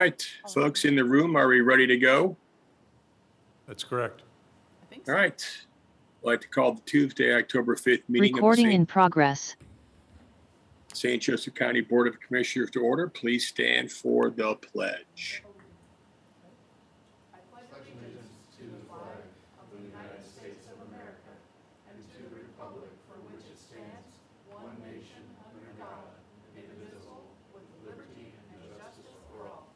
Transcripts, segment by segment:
right, folks in the room, are we ready to go? That's correct. I think so. All right. I'd like to call the Tuesday, October 5th meeting Recording of the in progress. St. Joseph County Board of Commissioners to order. Please stand for the pledge. I pledge allegiance to the flag of the United States of America and to the republic for which it stands, one nation, under God, indivisible, with liberty and justice for all.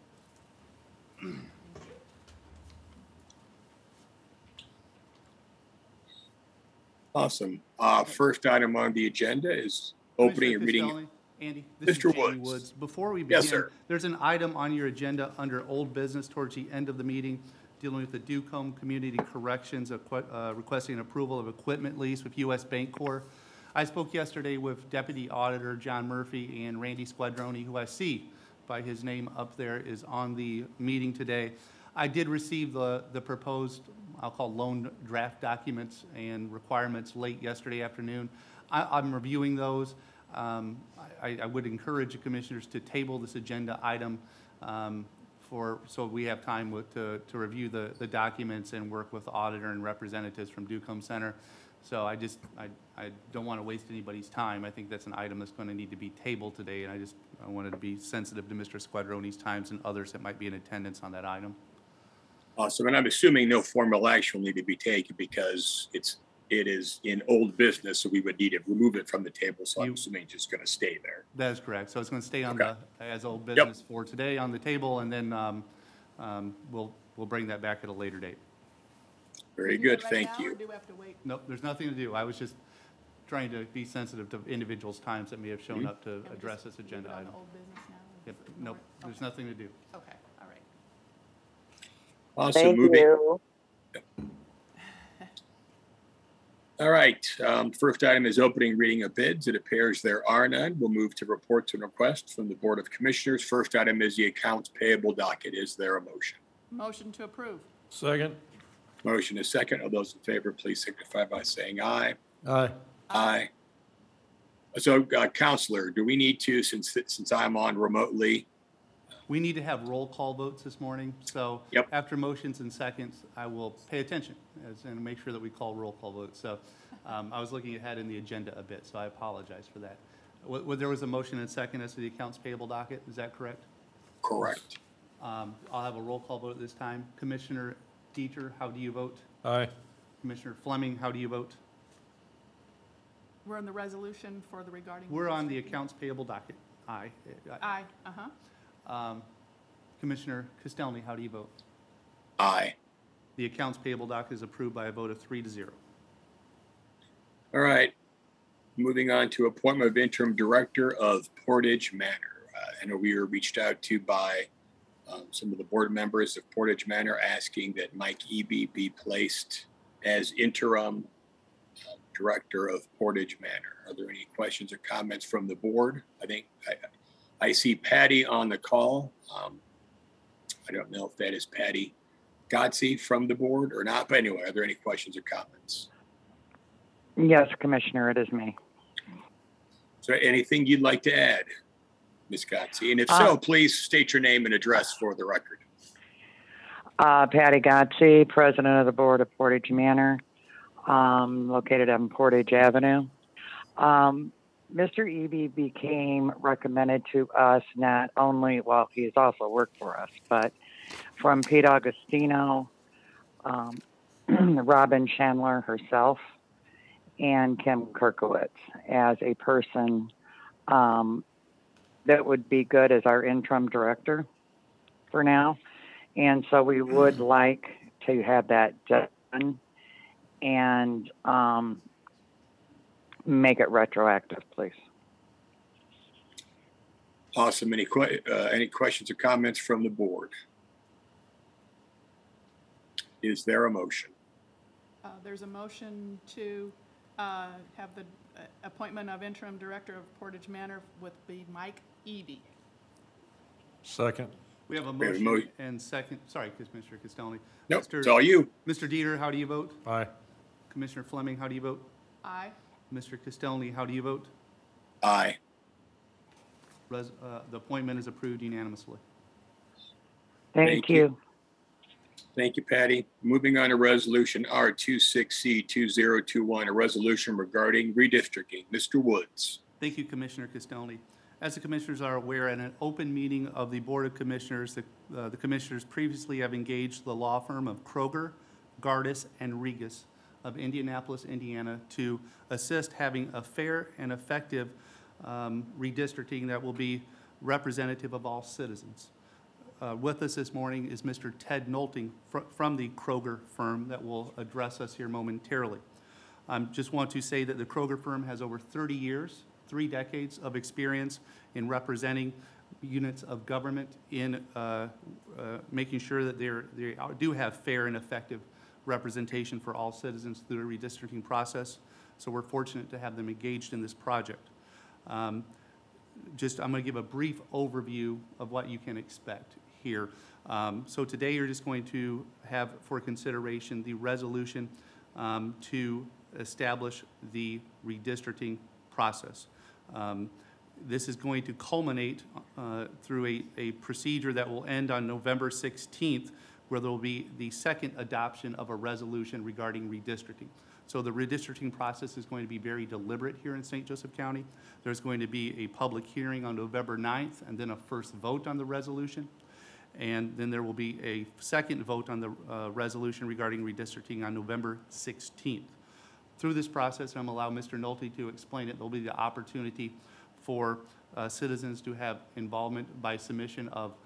Awesome. First item on the agenda is opening and reading. Andy, this Mr. is Jamie Woods. Woods. Before we begin, Yes, sir. there's an item on your agenda under old business towards the end of the meeting dealing with the Ducombe Community Corrections, requesting approval of equipment lease with U.S. Bancorp. I spoke yesterday with Deputy Auditor John Murphy and Randy Squadroni, who I see by his name up there is on the meeting today. I did receive the proposed, I'll call loan draft documents and requirements late yesterday afternoon. I'm reviewing those. I would encourage the commissioners to table this agenda item so we have time to review the documents and work with the auditor and representatives from Ducombe Center. So I don't want to waste anybody's time. I think that's an item that's going to need to be tabled today, and I wanted to be sensitive to Mr. Squadroni's times and others that might be in attendance on that item. Awesome. And I'm assuming no formal action will need to be taken because it is in old business, so we would need to remove it from the table. So I'm assuming it's just going to stay there. That is correct. So it's going to stay on as old Yep. business for today on the table, and then we'll bring that back at a later date. Very good. Thank you. Or do we have to wait? Nope, there's nothing to do. I was just trying to be sensitive to individuals' times that may have shown up to Can we address just this agenda leave it on item. Old business now? Yep, nope, there's Okay. nothing to do. Okay, all right. Also Thank moving. you. All right. First item is opening reading of bids. It appears there are none. We'll move to reports and requests from the Board of Commissioners. First item is the accounts payable docket. Is there a motion? Motion to approve. Second. Motion is second. All those in favor, please signify by saying aye. Aye. Aye. So, Counselor, do we need to, since I'm on remotely? We need to have roll call votes this morning, so Yep. after motions and seconds, I will pay attention and make sure that we call roll call votes. So I was looking ahead in the agenda a bit, so I apologize for that. There was a motion and second as to the accounts payable docket, is that correct? Correct. I'll have a roll call vote this time. Commissioner Dieter, how do you vote? Aye. Commissioner Fleming, how do you vote? We're on the resolution for the regarding. We're on the accounts payable docket. Aye. Aye, uh-huh. Commissioner Castelny, how do you vote? Aye. The accounts payable docket is approved by a vote of 3-0. All right. Moving on to appointment of interim director of Portage Manor. I know we were reached out to by some of the board members of Portage Manor asking that Mike Eby be placed as interim director of Portage Manor. Are there any questions or comments from the board? I think I see Patty on the call. I don't know if that is Patty Godsey from the board or not, but anyway, are there any questions or comments? Yes, Commissioner, it is me. So anything you'd like to add, Ms. Godsey? And if so, please state your name and address for the record. Patty Godsey, President of the Board of Portage Manor, located on Portage Avenue. Mr. Eby became recommended to us not only, well, he's also worked for us, but from Pete Augustino, Robin Chandler herself, and Kim Kirkowitz as a person that would be good as our interim director for now. And so we would like to have that done and make it retroactive, please. Awesome. Any questions or comments from the board? Is there a motion? There's a motion to have the appointment of interim director of Portage Manor with the Mike Eby. Second. We have a motion and second. Sorry, Commissioner Castelny. Nope, it's all you. Mr. Dieter, how do you vote? Aye. Commissioner Fleming, how do you vote? Aye. Mr. Castelny, how do you vote? Aye. The appointment is approved unanimously. Thank you. Thank you, Patty. Moving on to Resolution R26C2021, a resolution regarding redistricting. Mr. Woods. Thank you, Commissioner Castelli. As the commissioners are aware, at an open meeting of the Board of Commissioners, the commissioners previously have engaged the law firm of Kroger, Gardis, and Regis of Indianapolis, Indiana, to assist having a fair and effective redistricting that will be representative of all citizens. With us this morning is Mr. Ted Nolting from the Kroger firm that will address us here momentarily. I just want to say that the Kroger firm has over 30 years, 3 decades of experience in representing units of government in making sure that they do have fair and effective representation for all citizens through the redistricting process. So we're fortunate to have them engaged in this project. I'm going to give a brief overview of what you can expect here. So today you're just going to have for consideration the resolution to establish the redistricting process. This is going to culminate through a procedure that will end on November 16th, where there will be the second adoption of a resolution regarding redistricting. So the redistricting process is going to be very deliberate here in St. Joseph County. There's going to be a public hearing on November 9th and then a first vote on the resolution. And then there will be a second vote on the resolution regarding redistricting on November 16th. Through this process, I'm going to allow Mr. Nolte to explain it. There'll be the opportunity for citizens to have involvement by submission of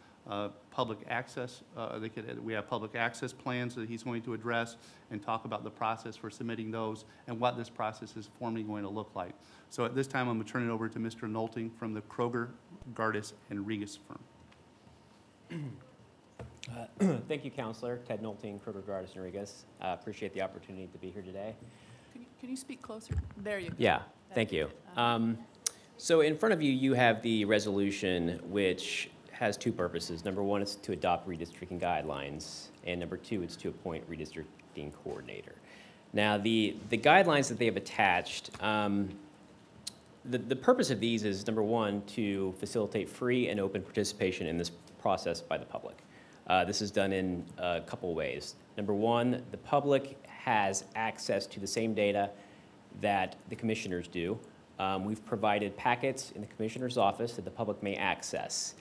public access. We have public access plans that he's going to address and talk about the process for submitting those and what this process is formally going to look like. So at this time, I'm going to turn it over to Mr. Nolting from the Kroger, Gardis, and Regis firm. Thank you, Counselor. Ted Nolting, Kroger, Gardis, and Regis. Appreciate the opportunity to be here today. Can you speak closer? There you go. Yeah, thank you. So in front of you, you have the resolution, which has 2 purposes. Number 1 is to adopt redistricting guidelines, and number 2 is to appoint redistricting coordinator. Now, the guidelines that they have attached, the purpose of these is, number 1, to facilitate free and open participation in this process by the public. This is done in a couple of ways. Number 1, the public has access to the same data that the commissioners do. We've provided packets in the commissioner's office that the public may access.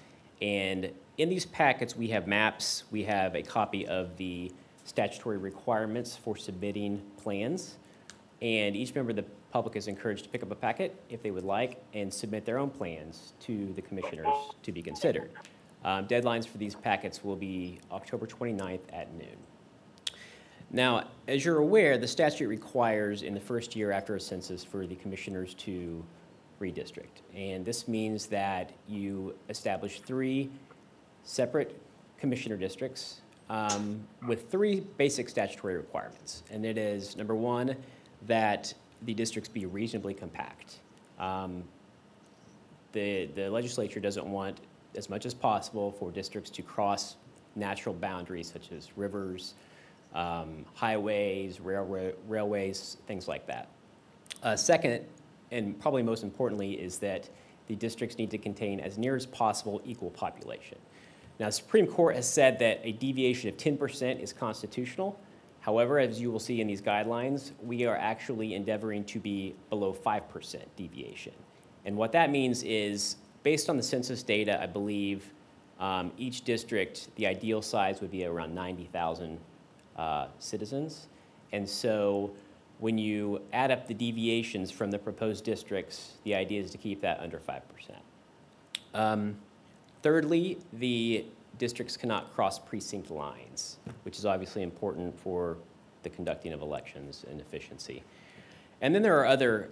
And in these packets, we have maps, we have a copy of the statutory requirements for submitting plans, and each member of the public is encouraged to pick up a packet if they would like and submit their own plans to the commissioners to be considered. Deadlines for these packets will be October 29th at noon. Now, as you're aware, the statute requires in the first year after a census for the commissioners to redistrict. And this means that you establish 3 separate commissioner districts with 3 basic statutory requirements. And it is, number 1, that the districts be reasonably compact. The legislature doesn't want as much as possible for districts to cross natural boundaries such as rivers, highways, railways, things like that. Second, and probably most importantly, is that the districts need to contain as near as possible equal population. Now, the Supreme Court has said that a deviation of 10% is constitutional. However, as you will see in these guidelines, we are actually endeavoring to be below 5% deviation. And what that means is, based on the census data, I believe each district, the ideal size would be around 90,000 citizens. And so when you add up the deviations from the proposed districts, the idea is to keep that under 5%. Thirdly, the districts cannot cross precinct lines, which is obviously important for the conducting of elections and efficiency. And then there are other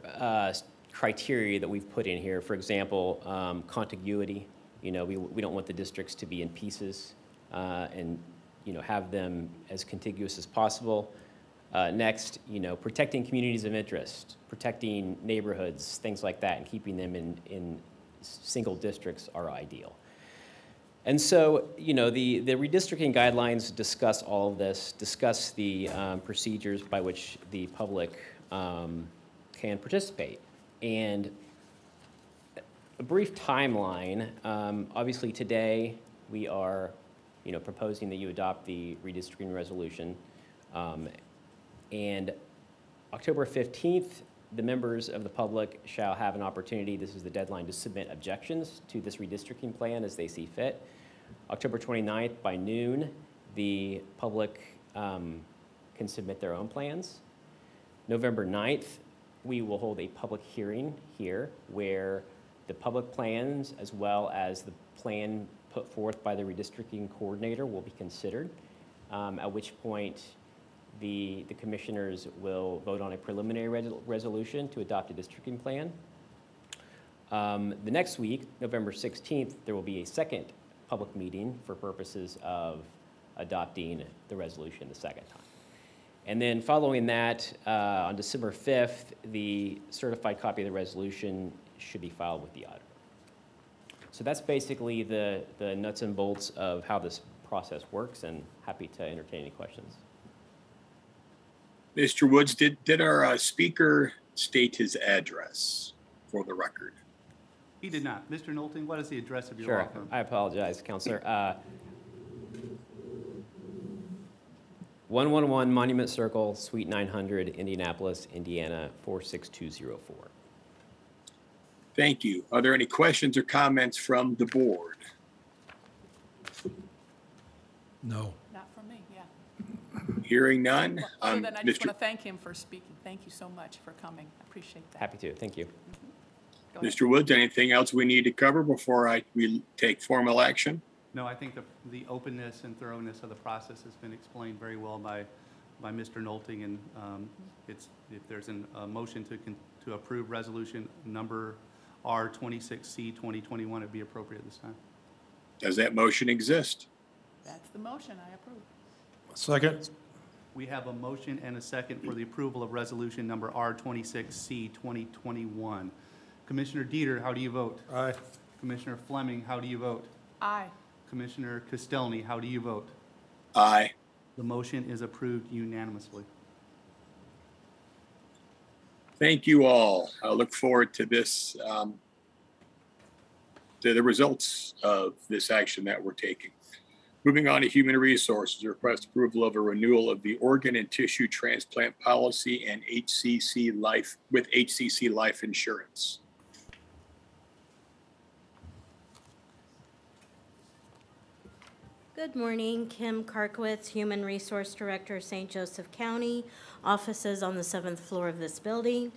criteria that we've put in here. For example, contiguity. You know, we don't want the districts to be in pieces and have them as contiguous as possible. Next, protecting communities of interest, protecting neighborhoods, things like that, and keeping them in single districts are ideal. And so, the redistricting guidelines discuss all of this, discuss the procedures by which the public can participate. And a brief timeline, obviously today we are proposing that you adopt the redistricting resolution. And October 15th, the members of the public shall have an opportunity, this is the deadline, to submit objections to this redistricting plan as they see fit. October 29th by noon, the public can submit their own plans. November 9th, we will hold a public hearing here where the public plans as well as the plan put forth by the redistricting coordinator will be considered, at which point the commissioners will vote on a preliminary resolution to adopt a districting plan. The next week, November 16th, there will be a second public meeting for purposes of adopting the resolution the second time. And then following that, on December 5th, the certified copy of the resolution should be filed with the auditor. So that's basically the nuts and bolts of how this process works, and happy to entertain any questions. Mr. Woods, did our speaker state his address for the record? He did not. Mr. Knowlton, what is the address of your Sure, law firm? I apologize, Counselor. 111 Monument Circle, Suite 900, Indianapolis, Indiana, 46204. Thank you. Are there any questions or comments from the board? No. Not from me, yeah. Hearing none. Other than I just Mr. want to thank him for speaking. Thank you so much for coming. I appreciate that. Happy to, thank you. Go ahead. Mr. Woods, anything else we need to cover before we take formal action? No, I think the openness and thoroughness of the process has been explained very well by Mr. Knowlton, and if there's a motion to approve resolution number R26C 2021, it'd be appropriate this time. Does that motion exist? That's the motion. I approve. Second? We have a motion and a second for the approval of resolution number R26C 2021. Commissioner Dieter, how do you vote? Aye. Commissioner Fleming, how do you vote? Aye. Commissioner Castelny, how do you vote? Aye. The motion is approved unanimously. Thank you all. I look forward to this, to the results of this action that we're taking. Moving on to human resources, request approval of a renewal of the organ and tissue transplant policy and HCC Life with HCC Life Insurance. Good morning, Kim Karkowitz, Human Resource Director, St. Joseph County, offices on the 7th floor of this building.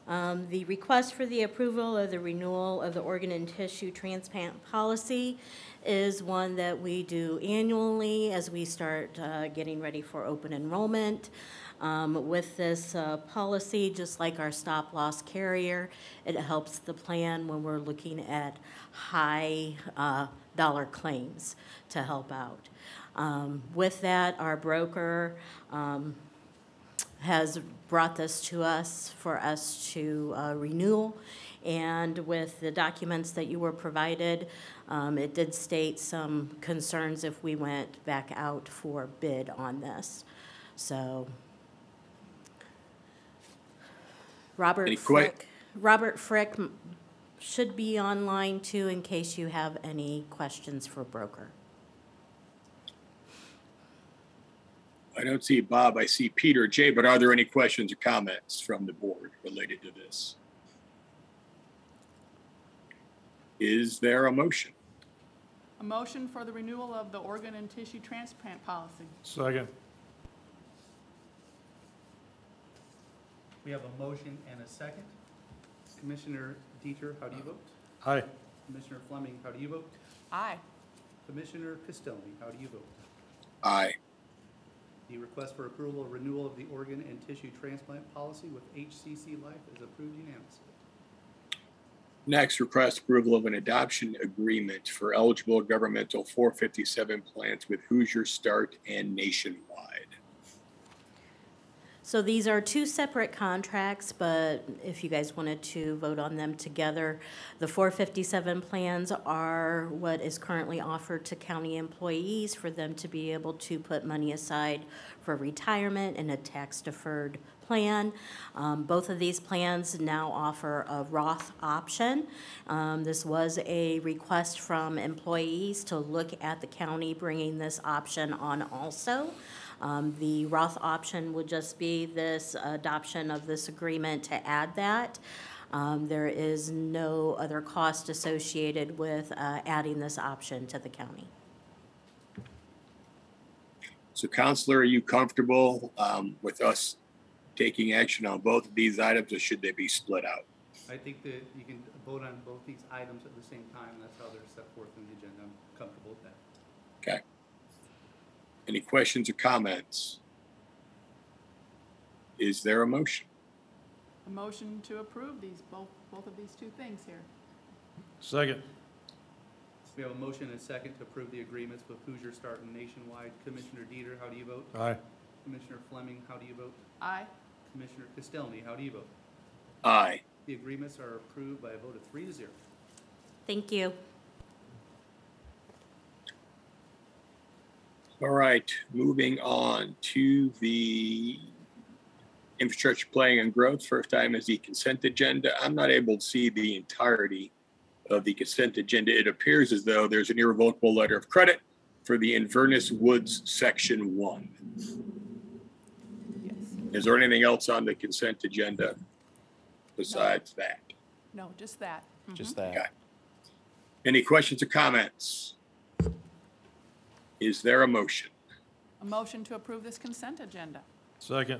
The request for the approval of the renewal of the organ and tissue transplant policy is one that we do annually as we start getting ready for open enrollment. With this policy, just like our stop-loss carrier, it helps the plan when we're looking at high dollar claims to help out. With that, our broker has brought this to us for us to renew, and with the documents that you were provided, it did state some concerns if we went back out for bid on this. So Robert Frick should be online too in case you have any questions for broker. I don't see Bob, I see Peter, Jay, but are there any questions or comments from the board related to this? Is there a motion? A motion for the renewal of the organ and tissue transplant policy. Second? We have a motion and a second. Commissioner Dieter, how do you vote? Aye. Commissioner Fleming, how do you vote? Aye. Commissioner Castelny, how do you vote? Aye. The request for approval of renewal of the organ and tissue transplant policy with HCC Life is approved unanimously. Next, request approval of an adoption agreement for eligible governmental 457 plans with Hoosier Start and Nationwide. So these are two separate contracts, but if you guys wanted to vote on them together, the 457 plans are what is currently offered to county employees for them to be able to put money aside for retirement in a tax-deferred plan. Both of these plans now offer a Roth option. This was a request from employees to look at the county bringing this option on also. The Roth option would just be this adoption of this agreement to add that. There is no other cost associated with adding this option to the county. So Counselor, are you comfortable with us taking action on both of these items, or should they be split out? I think that you can vote on both these items at the same time. That's how they're set forth in the agenda. I'm comfortable with that. Okay. Any questions or comments? Is there a motion? A motion to approve these, both of these two things here. Second. We have a motion and a second to approve the agreements with Hoosier Start and Nationwide. Commissioner Dieter, how do you vote? Aye. Commissioner Fleming, how do you vote? Aye. Commissioner Castelny, how do you vote? Aye. The agreements are approved by a vote of 3-0. Thank you. All right, moving on to the infrastructure planning and growth. First item is the consent agenda. I'm not able to see the entirety of the consent agenda. It appears as though there's an irrevocable letter of credit for the Inverness Woods Section 1. Yes. Is there anything else on the consent agenda besides that? No, just that. Just that. Okay. Any questions or comments? Is there a motion? A motion to approve this consent agenda. Second.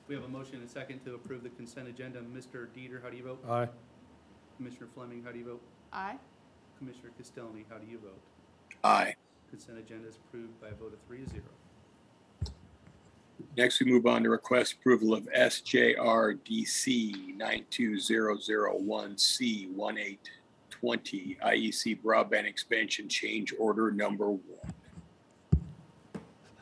We have a motion and a second to approve the consent agenda. Mr. Dieter, how do you vote? Aye. Commissioner Fleming, how do you vote? Aye. Commissioner Castelny, how do you vote? Aye. Consent agenda is approved by a vote of 3-0. Next, we move on to request approval of SJRDC 92001C1820 IEC broadband expansion change order number 1.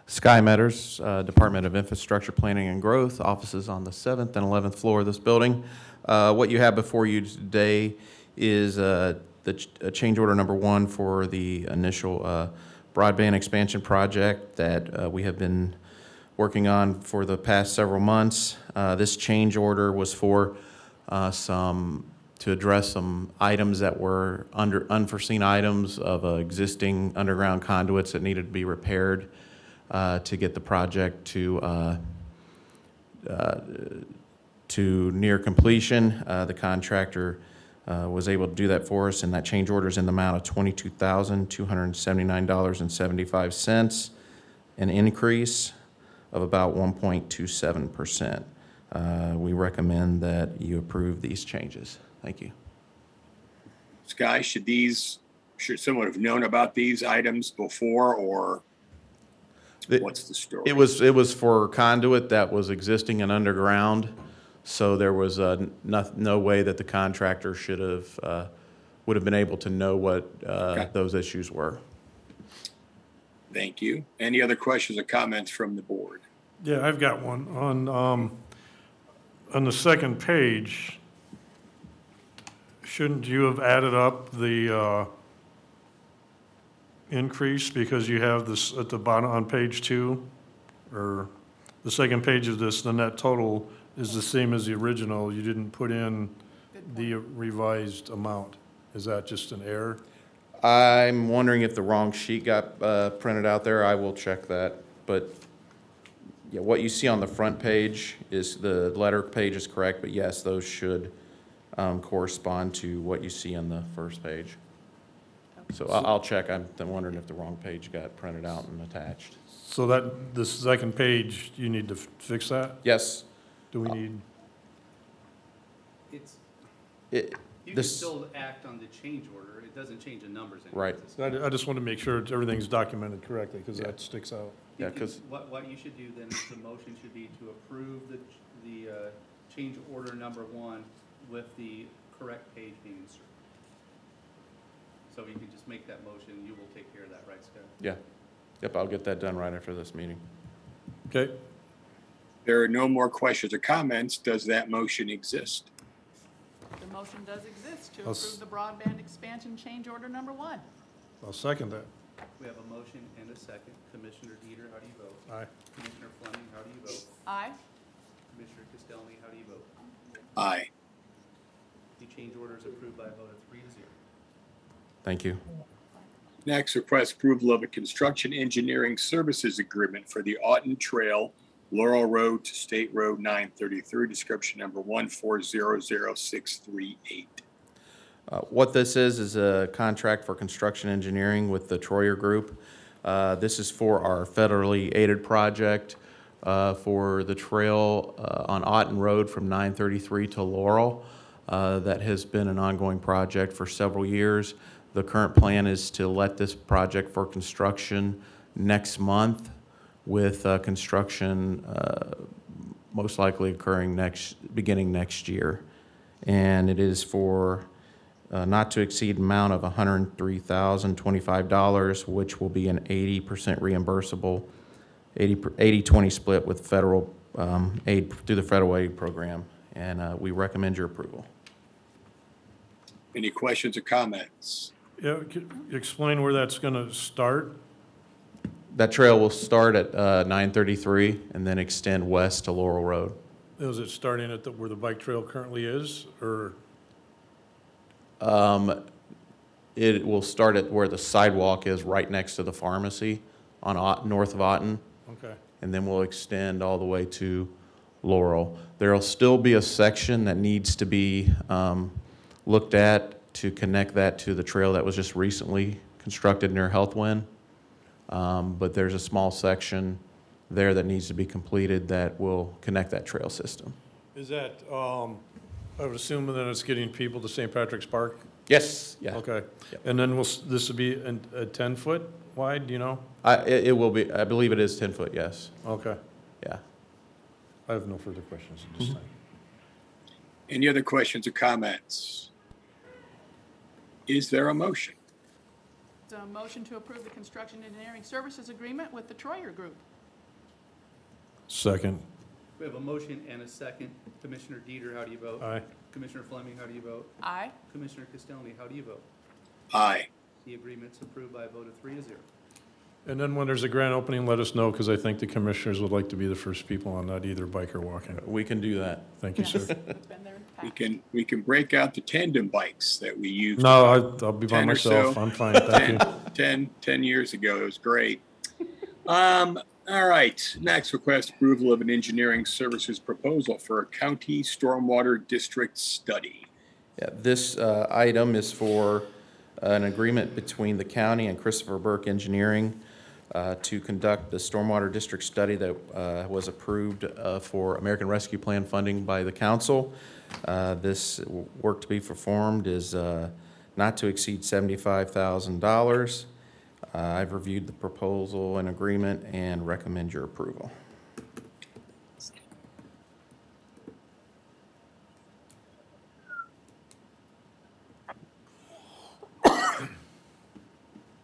Sky Matters, Department of Infrastructure Planning and Growth, offices on the 7th and 11th floor of this building. What you have before you today is change order number 1 for the initial broadband expansion project that we have been working on for the past several months. This change order was for to address some items that were unforeseen items of existing underground conduits that needed to be repaired to get the project to near completion. The contractor was able to do that for us, and that change order is in the amount of $22,279.75, an increase of about 1.27%. We recommend that you approve these changes. Thank you. Sky, should someone have known about these items before, or what's the story? It was for conduit that was existing and underground, so there was no way that the contractor would have been able to know what those issues were. Thank you. Any other questions or comments from the board? Yeah, I've got one. On the second page, shouldn't you have added up the increase, because you have this at the bottom on page 2, or the second page of this, the net total is the same as the original. You didn't put in the revised amount. Is that just an error? I'm wondering if the wrong sheet got printed out there. I will check that. But yeah, what you see on the front page is the letter page is correct, but yes, those should correspond to what you see on the first page. So I'll check. I'm wondering if the wrong page got printed out and attached. So that the second page, you need to fix that? Yes. Do we need? You can still act on the change order. It doesn't change the numbers. Right. I just want to make sure everything's documented correctly, because that sticks out. Yeah, because what you should do then is the motion should be to approve the change order number 1 with the correct page being inserted. So you can just make that motion. You will take care of that, right, Scott? yeah. Yep, I'll get that done right after this meeting. Okay. There are no more questions or comments. Does that motion exist? The motion does exist to I'll approve the broadband expansion change order number 1. I'll second that. We have a motion and a second. Commissioner Dieter, how do you vote? Aye. Commissioner Fleming, how do you vote? Aye. Commissioner Castelny, how do you vote? Aye. The change order is approved by a vote of 3-0. Thank you. Next, request approval of a construction engineering services agreement for the Auten Trail, Laurel Road to State Road 933, description number 1400638. What this is a contract for construction engineering with the Troyer Group. This is for our federally aided project for the trail on Auten Road from 933 to Laurel. That has been an ongoing project for several years. The current plan is to let this project for construction next month, with construction most likely occurring beginning next year. And it is for not to exceed amount of $103,025, which will be an 80% reimbursable, 80-20 split with federal aid through the federal aid program. And we recommend your approval. Any questions or comments? Yeah, could you explain where that's going to start? That trail will start at 933 and then extend west to Laurel Road. Is it starting at where the bike trail currently is, or? It will start at where the sidewalk is, right next to the pharmacy on north of Auten, Okay, and then we'll extend all the way to Laurel. There'll still be a section that needs to be looked at to connect that to the trail that was just recently constructed near Healthwind. But there's a small section there that needs to be completed that will connect that trail system. is that, I would assume that it's getting people to St. Patrick's Park? Yes, yeah. Okay, Yep. and then this will be a 10-foot wide, do you know? It will be, I believe it is 10 foot, yes. Okay, Yeah. I have no further questions at this time. Any other questions or comments? Is there a motion? It's a motion to approve the construction engineering services agreement with the Troyer Group. Second. We have a motion and a second. Commissioner Dieter, how do you vote? Aye. Commissioner Fleming, how do you vote? Aye. Commissioner Castelny, how do you vote? Aye. The agreement's approved by a vote of 3-0. And then when there's a grand opening, let us know, because I think the commissioners would like to be the first people on that, either bike or walking. We can do that. Thank you, Yes, sir. it's been there in the past. We can break out the tandem bikes that we used. No, I'll be by 10 or myself. so. I'm fine, thank you. 10 years ago. It was great. All right. Next, request approval of an engineering services proposal for a county stormwater district study. Yeah, this item is for an agreement between the county and Christopher Burke Engineering to conduct the stormwater district study that was approved for American Rescue Plan funding by the council. This work to be performed is not to exceed $75,000. I've reviewed the proposal and agreement and recommend your approval.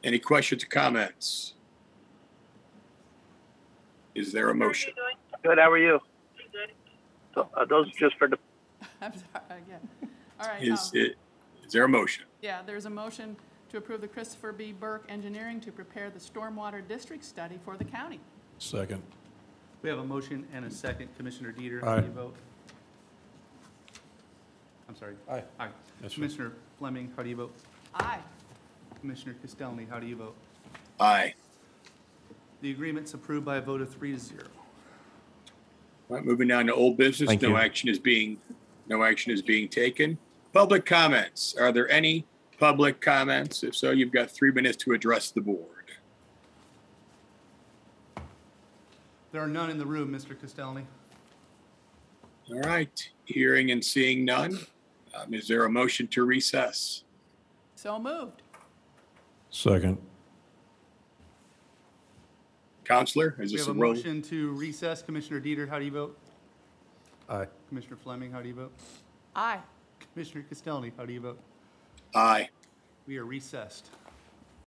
Any questions or comments? Is there a motion? Good, how are you? So, those just for the, I'm sorry, again. All right. Is there a motion? Yeah, there's a motion to approve the Christopher B. Burke Engineering to prepare the stormwater district study for the county. Second. We have a motion and a second. Commissioner Dieter, Aye. how do you vote? I'm sorry. Aye. Aye. Yes, sir. Commissioner Fleming, how do you vote? Aye. Commissioner Castelny, how do you vote? Aye. The agreement's approved by a vote of 3-0. All right, moving on to old business. Thank you. No action is being taken. Public comments. Are there any public comments? If so, you've got 3 minutes to address the board. There are none in the room, Mr. Castelny. All right, hearing and seeing none. Is there a motion to recess? So moved. Second. Counselor, is We this have a a roll? motion to recess. Commissioner Dieter, how do you vote? Aye. Commissioner Fleming, how do you vote? Aye. Commissioner Castelny, how do you vote? Aye. We are recessed.